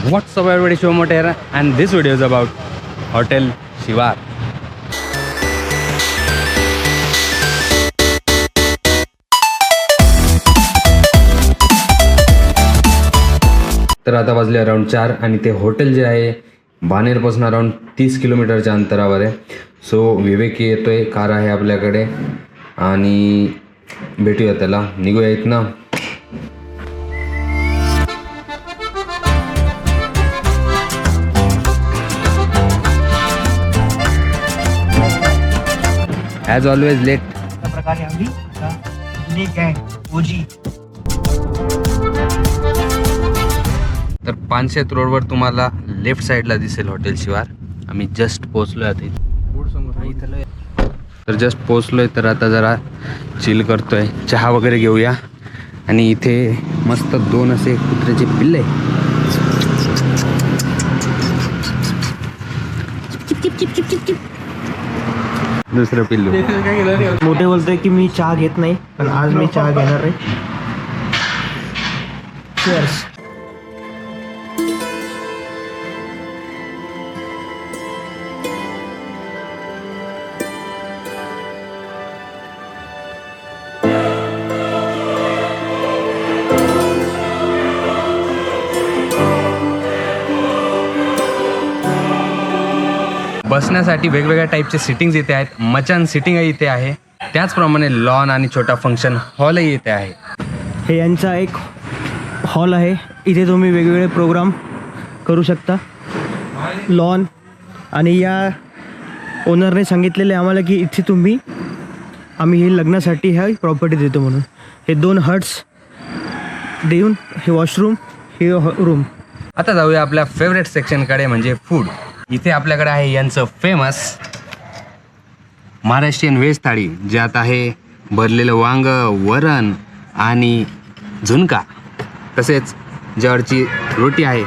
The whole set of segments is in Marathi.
What's up everybody, Shivamot here and this video is about Hotel Shivar. तर आता वाजले अराउंड 4 आणि ते हॉटेल जे आहे बानेरपासून अराउंड 30 किलोमीटरच्या अंतरावर आहे. सो विवेक येतोय, कार आहे आपल्याकडे आणि भेटूया त्याला, निघूया इथनं. As always late. अशा प्रकारे आम्ही जुनी गँग ओजी. तर पानशेत रोडवर तुम्हाला लेफ्ट साईडला दिसेल हॉटेल शिवार. आम्ही जस्ट पोहोचलोय आता इथे. तर जस्ट पोहोचलोय, तर आता जरा चिल करतोय, चहा वगैरे घेऊया. आणि इथे मस्त 2 असे कुत्र्याचे पिल्ले. दुसरं पिल्लू. मोठे बोलतोय की मी चहा घेत नाही, पण आज मी चहा घेणार आहे. Cheers. बसण्यासाठी वेगवेगळ्या टाईपचे सिटिंग्स इथे आहेत. मचान सिटिंगही इथे आहे, त्याचप्रमाणे लॉन आणि छोटा फंक्शन हॉलही इथे आहे. हे यांचा एक हॉल आहे. इथे तुम्ही वेगवेगळे प्रोग्राम करू शकता. लॉन आणि या ओनरने सांगितलेले आम्हाला की इथे आम्ही हे लग्नासाठी ह्या प्रॉपर्टी देतो म्हणून. हे 2 हट्स देऊन हे वॉशरूम, हे रूम. आता जाऊया आपल्या फेवरेट सेक्शनकडे, म्हणजे फूड. इथे आपल्याकडे आहे यांचं फेमस महाराष्ट्रीयन व्हेज थाळी, ज्यात आहे भरलेलं वांग, वरण आणि झुणका, तसेच ज्वारीची रोटी आहे.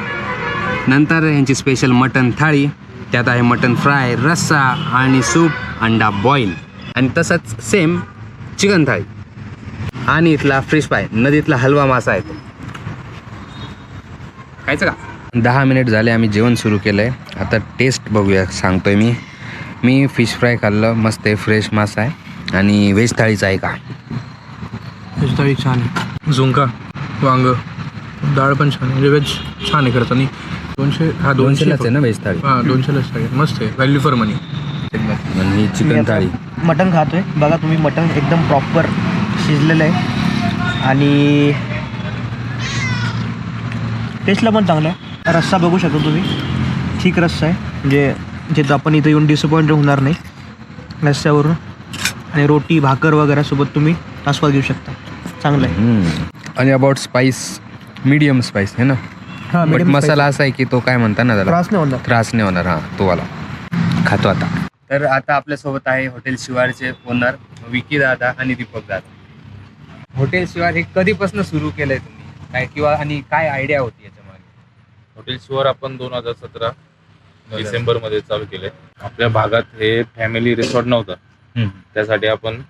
नंतर यांची स्पेशल मटन थाळी, त्यात आहे मटन फ्राय, रस्सा आणि सूप, अंडा बॉईल. आणि तसंच सेम चिकन थाळी आणि इथला फिश फ्राय, नदीतला हलवा मासा आहे तो. खायचं का? 10 मिनिट झाले आम्ही जेवण सुरू केलं आहे. आता टेस्ट बघूया, सांगतोय मी फिश फ्राय खाल्लं, मस्त आहे, फ्रेश मासा आहे. आणि व्हेज थाळीचं आहे का? व्हेज थाळी छान आहे. झुणका, वांग, डाळ पण छान आहे. म्हणजे व्हेज छान आहे खरंच. आणि 200 आहे ना व्हेज थाळी? हां 200लाच आहे. मस्त आहे, व्हॅल्यू फॉर मनी. आणि चिकन थाळी. मटण खातोय बघा तुम्ही. मटण एकदम प्रॉपर शिजलेलं आहे आणि टेस्टला पण चांगलं आहे. रस्सा बघू शकता तुम्ही, ठीक रस्सा आहे, म्हणजे जिथं आपण इथं येऊन डिसअपॉइंट होणार नाही रस्स्यावरून. आणि रोटी, भाकर वगैरे सोबत तुम्ही आस्वाद घेऊ शकता. चांगलं आहे. आणि अबाउट स्पाइस, मीडियम स्पाइस आहे ना. हां, बट मसाला असा आहे की तो काय म्हणता ना त्याला, त्रास नाही होणार. त्रास नाही होणार. हां, तो वाला खातो आता. तर आता आपल्यासोबत आहे हॉटेल शिवारचे ओनर विकी दादा आणि दीपक दादा. हॉटेल शिवार हे कधीपासून सुरू केलंय तुम्ही काय, किंवा आणि काय आयडिया होती याच्या मागे? हॉटेल शिवार आपण 2017 डिसेंबरमध्ये चालू केले. आपल्या भागात हे फॅमिली रिसॉर्ट नव्हतं, त्यासाठी आपण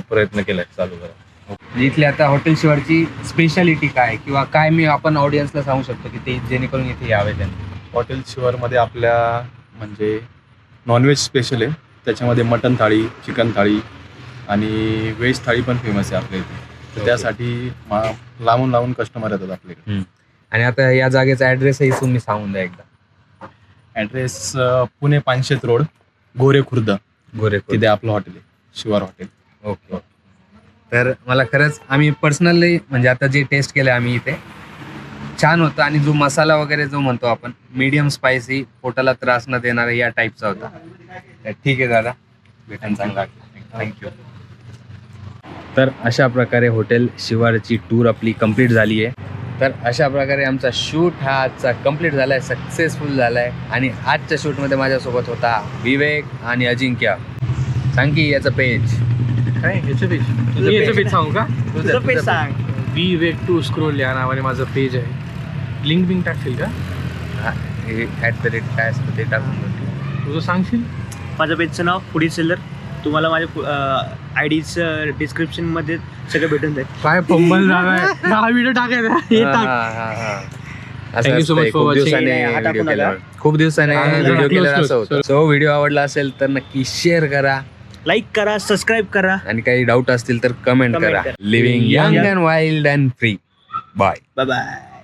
प्रयत्न केलाय चालू करा. इथली आता हॉटेल शिवारची स्पेशालिटी काय, किंवा काय मी आपण ऑडियन्सला सांगू शकतो की ते जेणेकरून इथे यावे त्यांनी? हॉटेल शिवारमध्ये आपल्या म्हणजे नॉनव्हेज स्पेशल आहे, त्याच्यामध्ये मटन थाळी, चिकन थाळी आणि व्हेज थाळी पण फेमस आहे आपल्या इथे. तर त्यासाठी लांबून कस्टमर येतात आपल्याकडे. आणि आता या जागेचा ॲड्रेसही तुम्ही सांगून द्या एकदा. ॲड्रेस पुणे पानशेत रोड, गोरे खुर्द, तिथे आपलं हॉटेल आहे, शिवार हॉटेल. ओके. तर मला खरंच, आम्ही पर्सनली म्हणजे आता जे टेस्ट केलं आम्ही इथे, छान होतं. आणि जो मसाला वगैरे जो म्हणतो आपण, मीडियम स्पायसी, पोटाला त्रास न देणारा या टाईपचा होता. तर ठीक आहे दादा, भेटून चांगला वाटलं, थँक्यू. तर अशा प्रकारे हॉटेल शिवारची टूर आपली कंप्लीट झाली आहे. तर अशा प्रकारे आमचा शूट हा आजचा कंप्लीट झाला आहे, सक्सेसफुल झाला आहे. आणि आजच्या शूटमध्ये माझ्यासोबत होता विवेक आणि अजिंक्य. सांग की याचं पेज काय याचं पेज? याचं पेज सांगू का? तुझं पेज सांग. WeWake2Scroll या नावाने माझं पेज आहे. लिंक बिंक टाकशील का? @ काय असतं ते टाकून. तुझं सांगशील? माझं पेजचं नाव फूडी सेलर. तुम्हाला माझ्या आयडीचं डिस्क्रिप्शनमध्ये सगळं भेटून जाईल. काय पंबल झालाय. हा व्हिडिओ टाकायचा. हे टाक. असं Thank you so असतंय, much for खूप watching. दिवसाने नाही, हात व्हिडिओ टाकू केला नका. खूप दिवसाने हा, व्हिडिओ close, केलेला close. असं होतं. सो व्हिडिओ आवडला असेल तर नक्की शेअर करा लाईक करा, सबस्क्राईब करा. आणि काही डाऊट असतील तर कमेंट Comment करा. करा. Living young and wild and free. Bye. Bye bye.